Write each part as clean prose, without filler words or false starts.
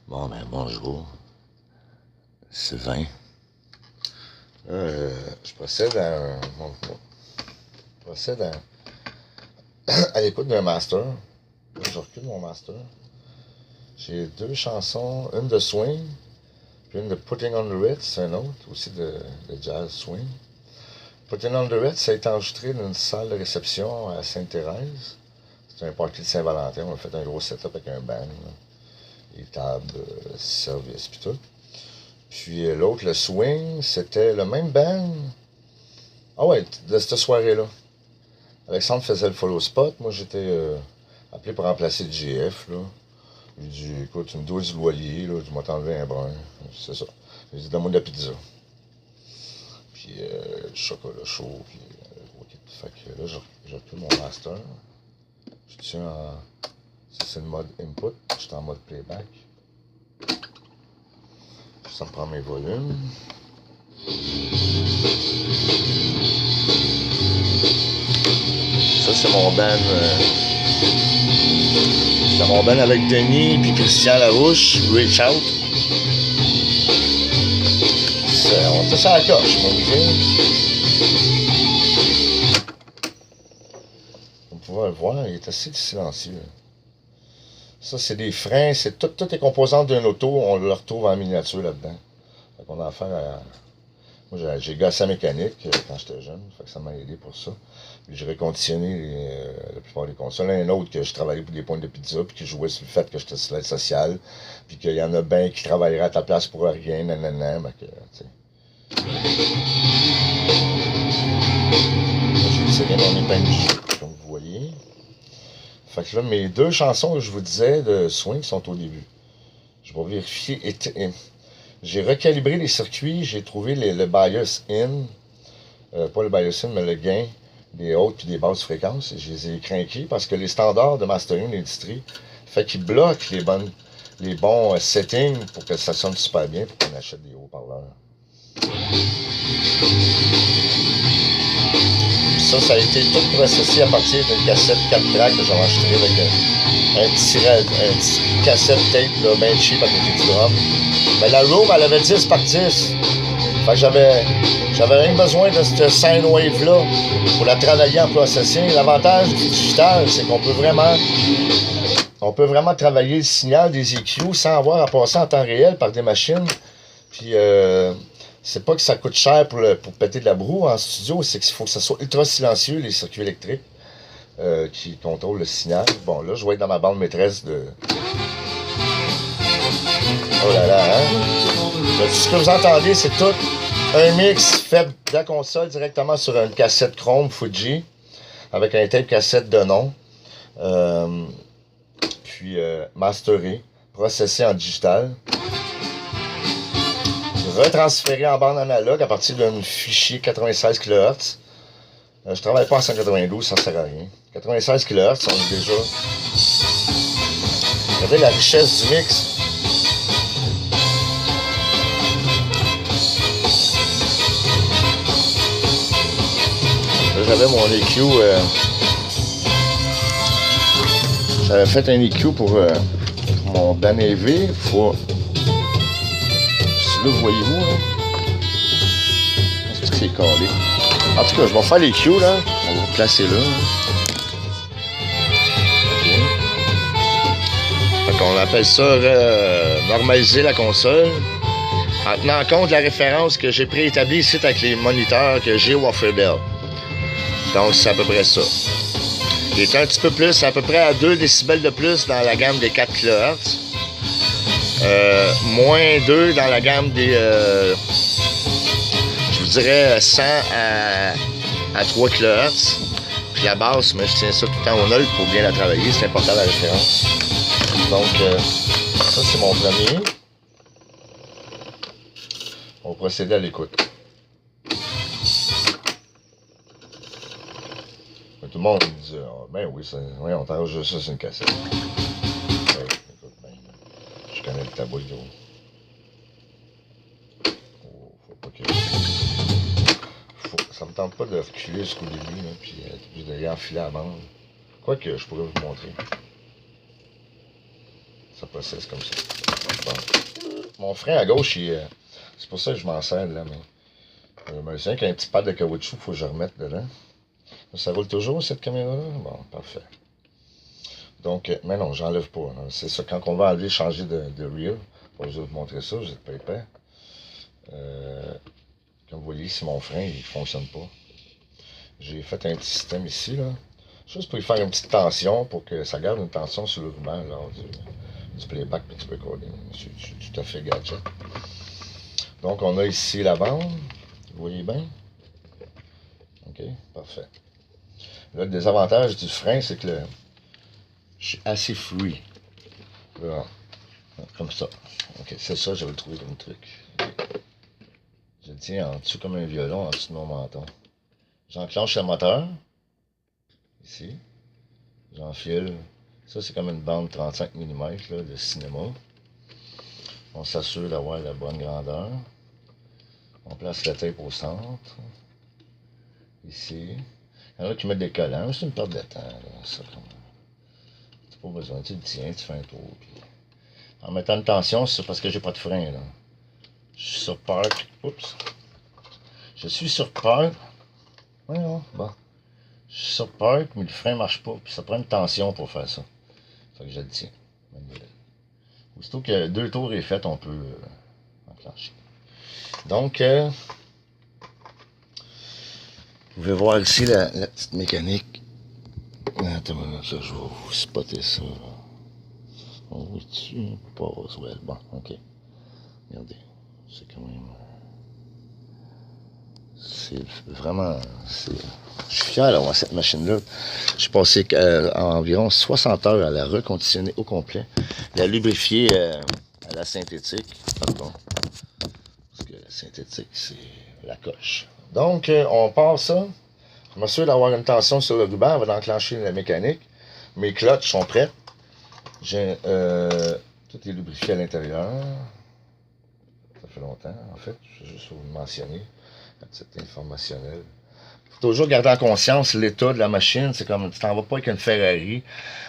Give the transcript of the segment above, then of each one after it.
Bon, ben bonjour, Sylvain. Je procède à l'écoute d'un master. Là, je recule mon master. J'ai deux chansons, une de swing, puis une de Putting on the Ritz, c'est un autre, aussi de jazz swing. Putting on the Ritz, ça a été enregistré dans une salle de réception à Sainte-Thérèse. C'était un party de Saint-Valentin, on a fait un gros setup avec un band, là. Les tables, service, puis tout. Puis l'autre, le swing, c'était le même band. Ah ouais, de cette soirée-là. Alexandre faisait le follow spot. Moi, j'étais appelé pour remplacer le GF, là. J'ai dit, écoute, tu me dois du loyer, là. Tu m'as t'enlevé un brin. C'est ça. J'ai dit, donne-moi de la pizza. Puis du chocolat chaud. Puis, fait que là, j'ai repris mon master. Je tiens en. Ça, c'est le mode input. J'étais en mode playback. Ça me prend mes volumes. Ça, c'est mon band. C'est mon band avec Denis puis Christian Larouche, Reach Out. On était ça à la coche, moi, vous dire. On pouvait le voir, il est assez silencieux. Ça, c'est des freins, c'est toutes les composantes d'un auto, on le retrouve en miniature là-dedans. Fait qu'on a affaire à. Moi, j'ai gossé à mécanique quand j'étais jeune, fait que ça m'a aidé pour ça. Puis j'ai reconditionné la plupart des consoles. Un autre que je travaillais pour des points de pizza, puis qui jouait sur le fait que j'étais sur l'aide sociale, puis qu'il y en a bien qui travailleraient à ta place pour rien, nanana, ben que, tu sais. J'ai tiré mon épingle du jeu, comme vous voyez. Fait que là, mes deux chansons que je vous disais de swing sont au début. Je vais vérifier. J'ai recalibré les circuits, j'ai trouvé le bias in, pas le bias in, mais le gain des hautes et des basses fréquences. Et je les ai craqués parce que les standards de mastering de l'industrie fait qu'ils bloquent les bons settings pour que ça sonne super bien pour qu'on achète des haut-parleurs. Ça a été tout processé à partir d'une cassette 4 tracks que j'ai enregistré avec un petit cassette tape là, bien cheap à côté du drum. Mais la room, elle avait 10 par 10. Fait que j'avais rien besoin de cette sine wave-là pour la travailler en processing. L'avantage du digital, c'est qu'on peut vraiment travailler le signal des EQ sans avoir à passer en temps réel par des machines. Puis c'est pas que ça coûte cher pour péter de la broue en studio, c'est qu'il faut que ça soit ultra silencieux, les circuits électriques qui contrôlent le signal. Bon, là, je vais être dans ma bande maîtresse de... Oh là là, hein? Tout ce que vous entendez, c'est tout un mix fait de la console directement sur une cassette Chrome Fuji avec un tape cassette de nom. Puis masteré, processé en digital. Retransféré en bande analogue à partir d'un fichier 96 kHz. Je travaille pas en 192, ça sert à rien. 96 kHz, on est déjà... Regardez la richesse du mix. Là, j'avais mon EQ... J'avais fait un EQ pour mon Dan EV. Là, voyez-vous, là. Est-ce que c'est collé? En tout cas, je vais faire les Q, là. On va placer là. OK. Fait qu'on appelle ça normaliser la console. En tenant compte de la référence que j'ai préétablie ici avec les moniteurs que j'ai au Waferdell. Donc, c'est à peu près ça. Il est un petit peu plus, à peu près à 2 décibels de plus dans la gamme des 4 kHz. Moins 2 dans la gamme des, je vous dirais, 100 à 3 kHz. Puis la basse, mais je tiens ça tout le temps au nul pour bien la travailler, c'est important la référence. Donc, ça c'est mon premier. On va procéder à l'écoute. Tout le monde me dit, oh, ben oui, on t'enregistre ça sur une cassette. Ouais, écoute, ben, je connais le tabou gros. Oh, faut pas que... Ça me tente pas de reculer jusqu'au début, là, puis de réenfiler la bande. Quoique, je pourrais vous montrer. Ça processe comme ça. Bon. Mon frein à gauche, c'est pour ça que je m'en sers là, mais je me souviens qu'un petit pad de caoutchouc, il faut que je remette dedans. Ça roule toujours cette caméra-là? Bon, parfait. Donc, mais non, j'enlève pas. C'est ça, quand on va aller changer de reel, pour vous montrer ça, vous êtes pas épais. Comme vous voyez, ici, mon frein, il ne fonctionne pas. J'ai fait un petit système ici, là. Juste pour lui faire une petite tension, pour que ça garde une tension sur le ruban lors du playback mix recording. C'est tout à fait gadget. Donc, on a ici la bande. Vous voyez bien? OK, parfait. Là, le désavantage du frein, c'est que je suis assez free. Là, comme ça. OK, c'est ça, j'avais trouvé comme truc. Je le tiens en dessous comme un violon, en dessous de mon menton. J'enclenche le moteur. Ici. J'enfile. Ça, c'est comme une bande 35 mm là, de cinéma. On s'assure d'avoir la bonne grandeur. On place la tape au centre. Ici. Il y en a qui mettent des collants. C'est une perte de temps. Ça, t'as pas besoin. Tu le tiens, tu fais un tour. Puis... En mettant une tension, c'est parce que j'ai pas de frein. Là. Je suis sur park. Oups. Je suis sur park. Bon. Je suis sur park, mais le frein marche pas. Puis ça prend une tension pour faire ça. Fait que je le tiens. Aussitôt que 2 tours est fait, on peut enclencher. Donc, vous pouvez voir ici la petite mécanique. Attends, là, je vais vous spotter ça. On voit dessus, pause, ouais, bon, ok. Regardez, c'est quand même... C'est vraiment... Je suis fier d'avoir cette machine-là. J'ai passé environ 60 heures à la reconditionner au complet. La lubrifier à la synthétique. Pardon. Parce que la synthétique, c'est la coche. Donc, on part ça. Je m'assure d'avoir une tension sur le ruban avant d'enclencher la mécanique. Mes clutches sont prêtes. J'ai tout est lubrifié à l'intérieur. Ça fait longtemps, en fait. Je vais juste vous le mentionner. À titre informationnel. Il faut toujours garder en conscience l'état de la machine. C'est comme, tu t'en vas pas avec une Ferrari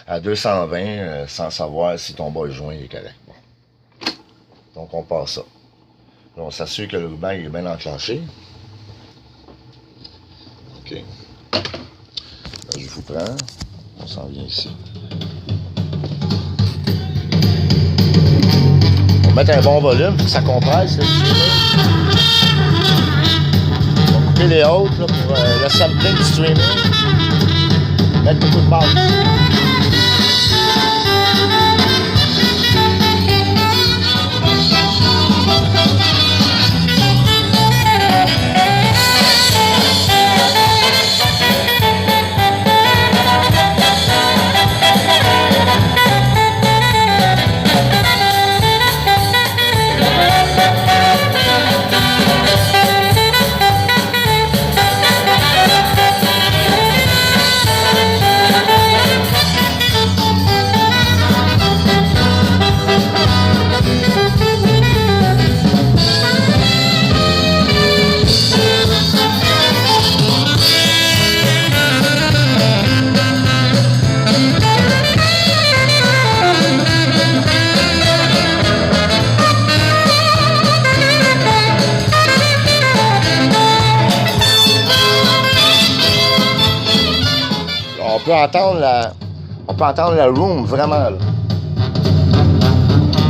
à 220 sans savoir si ton bas joint est correct. Bon. Donc, on passe ça. Là, on s'assure que le ruban est bien enclenché. OK. Là, je vous prends. On s'en vient ici. On va mettre un bon volume pour que ça compresse. Là, on va couper les hautes là, pour le sampling du streaming. Mettre beaucoup de basse. On peut entendre la room vraiment là.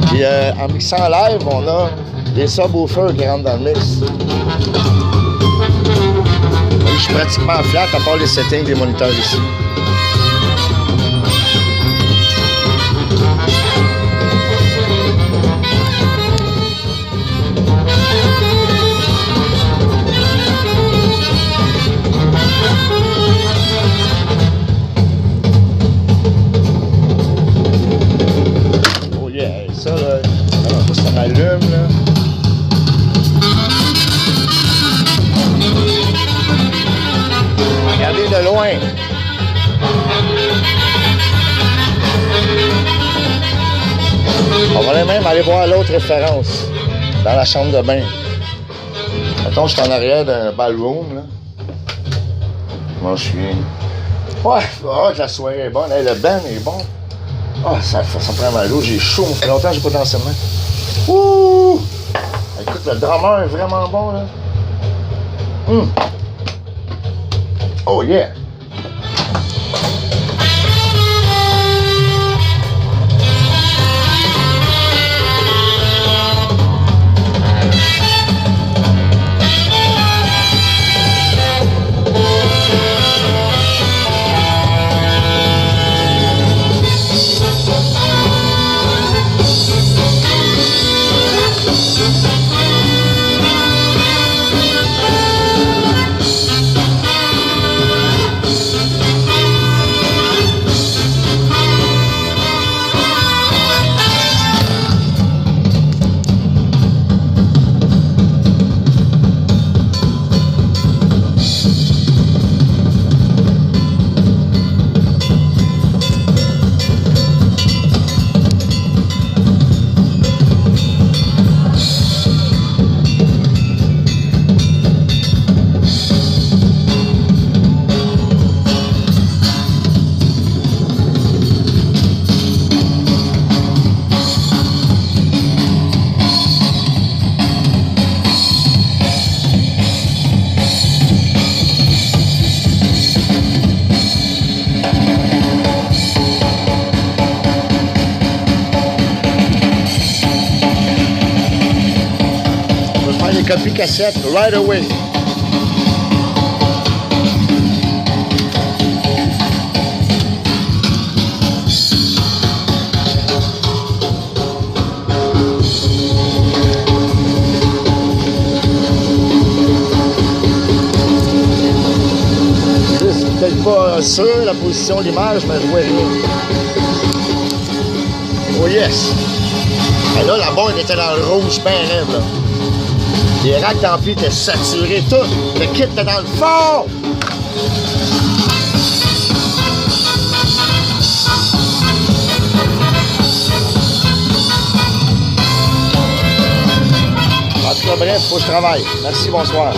Puis en mixant live, on a des subwoofers qui rentrent dans le mix. Je suis pratiquement flat à part les settings des moniteurs ici. Ça m'allume là. Regardez de loin. On va même aller voir l'autre référence dans la chambre de bain. Mettons, je suis en arrière d'un ballroom là. Moi je suis. Ouais, oh, la soirée est bonne. Hey, le band est bon. Ah, ça me prend mal l'eau, j'ai chaud. Ça fait longtemps que j'ai pas dansé de main. Ouh! Écoute, le drummer est vraiment bon, là. Oh yeah! Copie cassette right away. C'est peut-être pas sûr la position de l'image, mais je vois rien. Oh yes! Et là, la bombe était dans le rouge bien raide, là. Les racks d'ampli étaient saturés, tout. Le kit était dans le fond. En tout cas, bref, faut que je travaille. Merci, bonsoir.